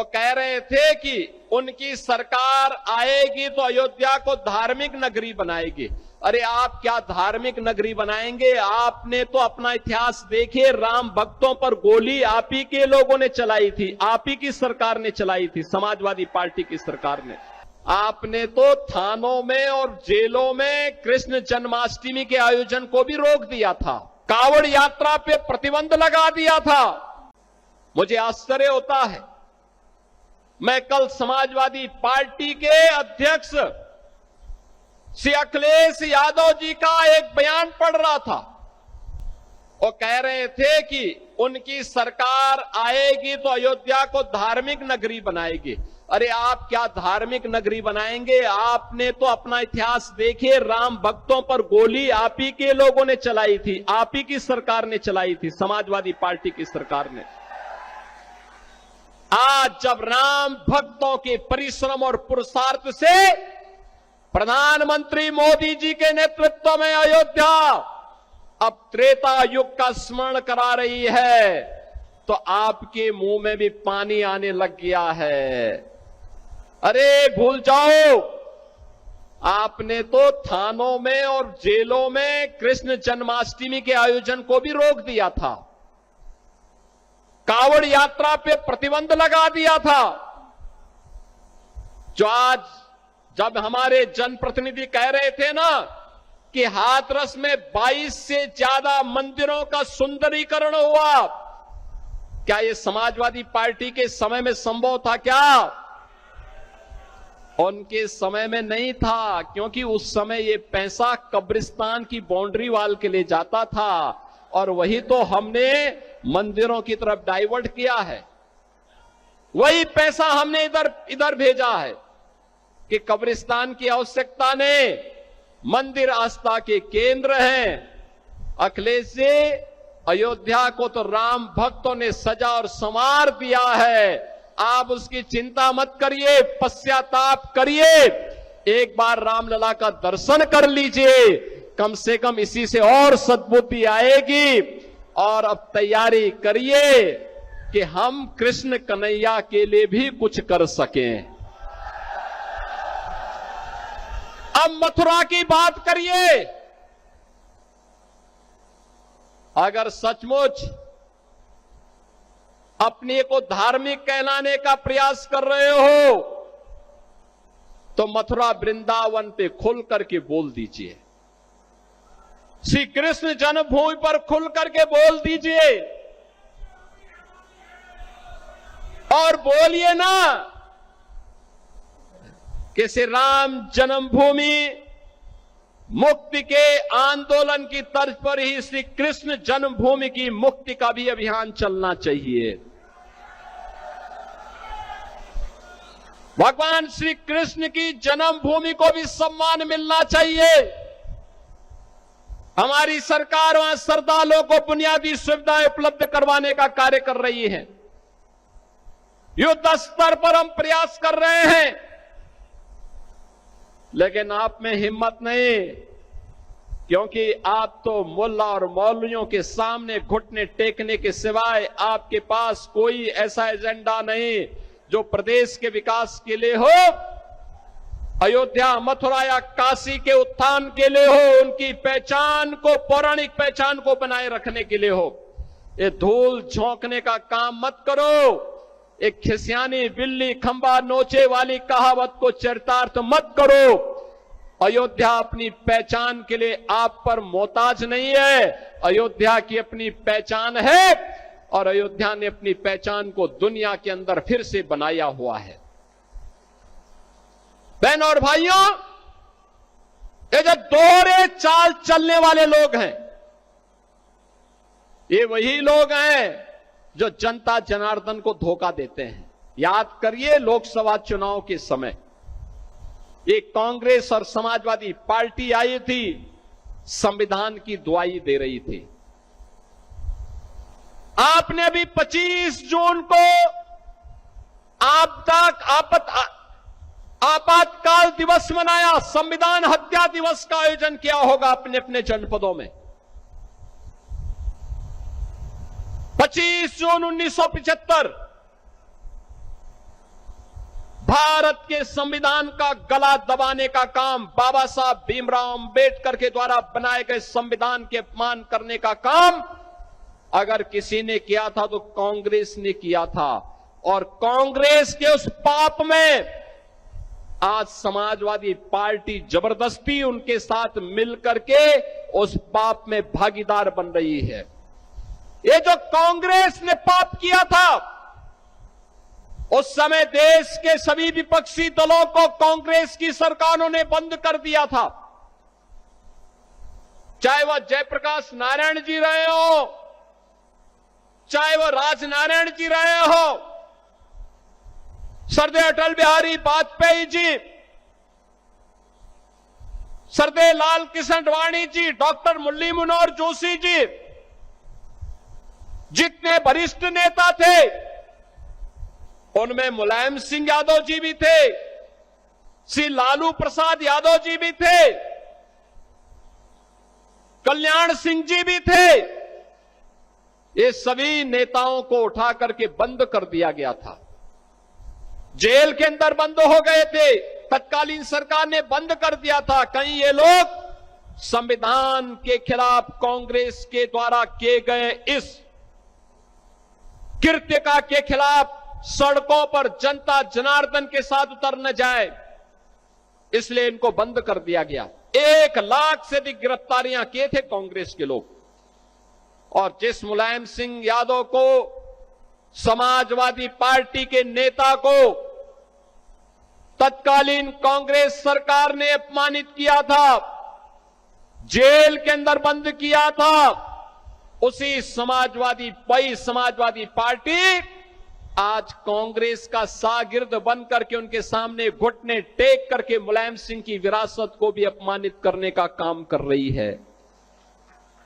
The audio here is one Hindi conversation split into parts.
वो कह रहे थे कि उनकी सरकार आएगी तो अयोध्या को धार्मिक नगरी बनाएगी। अरे आप क्या धार्मिक नगरी बनाएंगे? आपने तो अपना इतिहास देखिए, राम भक्तों पर गोली आप ही के लोगों ने चलाई थी, आप ही की सरकार ने चलाई थी, समाजवादी पार्टी की सरकार ने। आपने तो थानों में और जेलों में कृष्ण जन्माष्टमी के आयोजन को भी रोक दिया था, कांवड़ यात्रा पे प्रतिबंध लगा दिया था। मुझे आश्चर्य होता है, मैं कल समाजवादी पार्टी के अध्यक्ष श्री अखिलेश यादव जी का एक बयान पढ़ रहा था। वो कह रहे थे कि उनकी सरकार आएगी तो अयोध्या को धार्मिक नगरी बनाएगी। अरे आप क्या धार्मिक नगरी बनाएंगे? आपने तो अपना इतिहास देखिए, राम भक्तों पर गोली आप ही के लोगों ने चलाई थी, आप ही की सरकार ने चलाई थी, समाजवादी पार्टी की सरकार ने। आज जब राम भक्तों के परिश्रम और पुरुषार्थ से प्रधानमंत्री मोदी जी के नेतृत्व में अयोध्या अब त्रेता युग का स्मरण करा रही है, तो आपके मुंह में भी पानी आने लग गया है। अरे भूल जाओ, आपने तो थानों में और जेलों में कृष्ण जन्माष्टमी के आयोजन को भी रोक दिया था, कांवड़ यात्रा पे प्रतिबंध लगा दिया था। जो आज जब हमारे जनप्रतिनिधि कह रहे थे ना कि हाथरस में 22 से ज्यादा मंदिरों का सुंदरीकरण हुआ, क्या ये समाजवादी पार्टी के समय में संभव था क्या? उनके समय में नहीं था, क्योंकि उस समय ये पैसा कब्रिस्तान की बाउंड्री वाल के लिए जाता था और वही तो हमने मंदिरों की तरफ डाइवर्ट किया है। वही पैसा हमने इधर भेजा है कि कब्रिस्तान की आवश्यकता नहीं, मंदिर आस्था के केंद्र हैं। अखिलेश जी, अयोध्या को तो राम भक्तों ने सजा और संवार दिया है, आप उसकी चिंता मत करिए, पश्चाताप करिए, एक बार रामलला का दर्शन कर लीजिए, कम से कम इसी से और सद्बुद्धि आएगी। और अब तैयारी करिए कि हम कृष्ण कन्हैया के लिए भी कुछ कर सकें। अब मथुरा की बात करिए। अगर सचमुच अपने को धार्मिक कहलाने का प्रयास कर रहे हो तो मथुरा वृंदावन पे खुल करके बोल दीजिए, श्री कृष्ण जन्मभूमि पर खुल करके बोल दीजिए और बोलिए ना कि श्री राम जन्मभूमि मुक्ति के आंदोलन की तर्ज पर ही श्री कृष्ण जन्मभूमि की मुक्ति का भी अभियान चलना चाहिए। भगवान श्री कृष्ण की जन्मभूमि को भी सम्मान मिलना चाहिए। हमारी सरकार वहां श्रद्धालुओं को बुनियादी सुविधाएं उपलब्ध करवाने का कार्य कर रही है। युद्ध स्तर पर हम प्रयास कर रहे हैं, लेकिन आप में हिम्मत नहीं, क्योंकि आप तो मुल्ला और मौलवियों के सामने घुटने टेकने के सिवाय आपके पास कोई ऐसा एजेंडा नहीं जो प्रदेश के विकास के लिए हो, अयोध्या, मथुरा या काशी के उत्थान के लिए हो, उनकी पहचान को, पौराणिक पहचान को बनाए रखने के लिए हो। ये धूल झोंकने का काम मत करो। एक खिसियानी बिल्ली खंबा नोचे वाली कहावत को चरितार्थ मत करो। अयोध्या अपनी पहचान के लिए आप पर मोहताज नहीं है, अयोध्या की अपनी पहचान है और अयोध्या ने अपनी पहचान को दुनिया के अंदर फिर से बनाया हुआ है। बहनों और भाइयों, ये जो दोहरे चाल चलने वाले लोग हैं, ये वही लोग हैं जो जनता जनार्दन को धोखा देते हैं। याद करिए, लोकसभा चुनाव के समय एक कांग्रेस और समाजवादी पार्टी आई थी, संविधान की दुहाई दे रही थी। आपने अभी 25 जून को आपातकाल दिवस मनाया, संविधान हत्या दिवस का आयोजन किया होगा अपने अपने जनपदों में। 25 जून 1975 भारत के संविधान का गला दबाने का काम, बाबा साहब भीमराव अंबेडकर के द्वारा बनाए गए संविधान के अपमान करने का काम अगर किसी ने किया था तो कांग्रेस ने किया था। और कांग्रेस के उस पाप में आज समाजवादी पार्टी जबरदस्ती उनके साथ मिलकर के उस पाप में भागीदार बन रही है। ये जो कांग्रेस ने पाप किया था, उस समय देश के सभी विपक्षी दलों को कांग्रेस की सरकारों ने बंद कर दिया था। चाहे वह जयप्रकाश नारायण जी रहे हो, चाहे वह राजनारायण जी रहे हो, सरदेव अटल बिहारी वाजपेयी जी, सरदेव लाल कृष्ण आडवाणी जी, डॉक्टर मुरली मनोहर जोशी जी, जितने वरिष्ठ नेता थे उनमें मुलायम सिंह यादव जी भी थे, श्री लालू प्रसाद यादव जी भी थे, कल्याण सिंह जी भी थे। ये सभी नेताओं को उठा करके बंद कर दिया गया था, जेल के अंदर बंद हो गए थे, तत्कालीन सरकार ने बंद कर दिया था। कहीं ये लोग संविधान के खिलाफ कांग्रेस के द्वारा किए गए इस कृत्य का के खिलाफ सड़कों पर जनता जनार्दन के साथ उतर न जाए, इसलिए इनको बंद कर दिया गया। 1 लाख से अधिक गिरफ्तारियां किए थे कांग्रेस के लोग। और जिस मुलायम सिंह यादव को, समाजवादी पार्टी के नेता को तत्कालीन कांग्रेस सरकार ने अपमानित किया था, जेल के अंदर बंद किया था, उसी समाजवादी पार्टी आज कांग्रेस का शागिर्द बन करके उनके सामने घुटने टेक करके मुलायम सिंह की विरासत को भी अपमानित करने का काम कर रही है।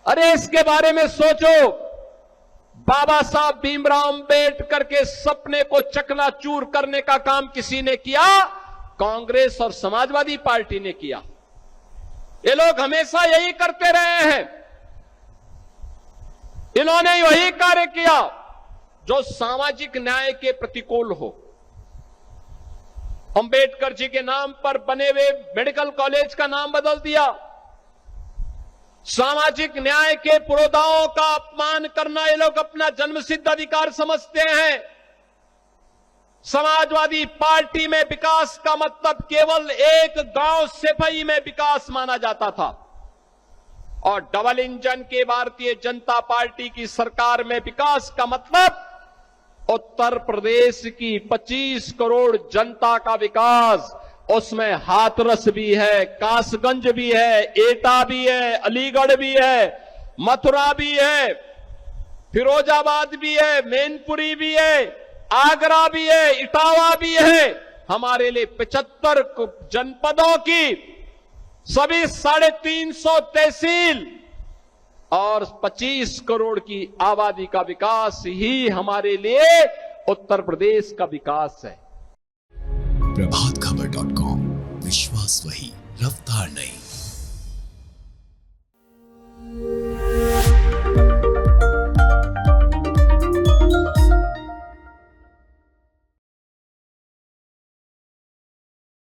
अरे इसके बारे में सोचो, बाबा साहब भीमराव अंबेडकर के सपने को चकनाचूर करने का काम किसी ने किया? कांग्रेस और समाजवादी पार्टी ने किया। ये लोग हमेशा यही करते रहे हैं, इन्होंने वही कार्य किया जो सामाजिक न्याय के प्रतिकूल हो। अंबेडकर जी के नाम पर बने हुए मेडिकल कॉलेज का नाम बदल दिया, सामाजिक न्याय के पुरोधाओं का अपमान करना ये लोग अपना जन्मसिद्ध अधिकार समझते हैं। समाजवादी पार्टी में विकास का मतलब केवल एक गांव सिपाही में विकास माना जाता था, और डबल इंजन के भारतीय जनता पार्टी की सरकार में विकास का मतलब उत्तर प्रदेश की 25 करोड़ जनता का विकास। उसमें हाथरस भी है, कासगंज भी है, एटा भी है, अलीगढ़ भी है, मथुरा भी है, फिरोजाबाद भी है, मैनपुरी भी है, आगरा भी है, इटावा भी है। हमारे लिए 75 जनपदों की सभी 350 तहसील और 25 करोड़ की आबादी का विकास ही हमारे लिए उत्तर प्रदेश का विकास है। प्रभातखबर.com, विश्वास वही, रफ्तार नहीं।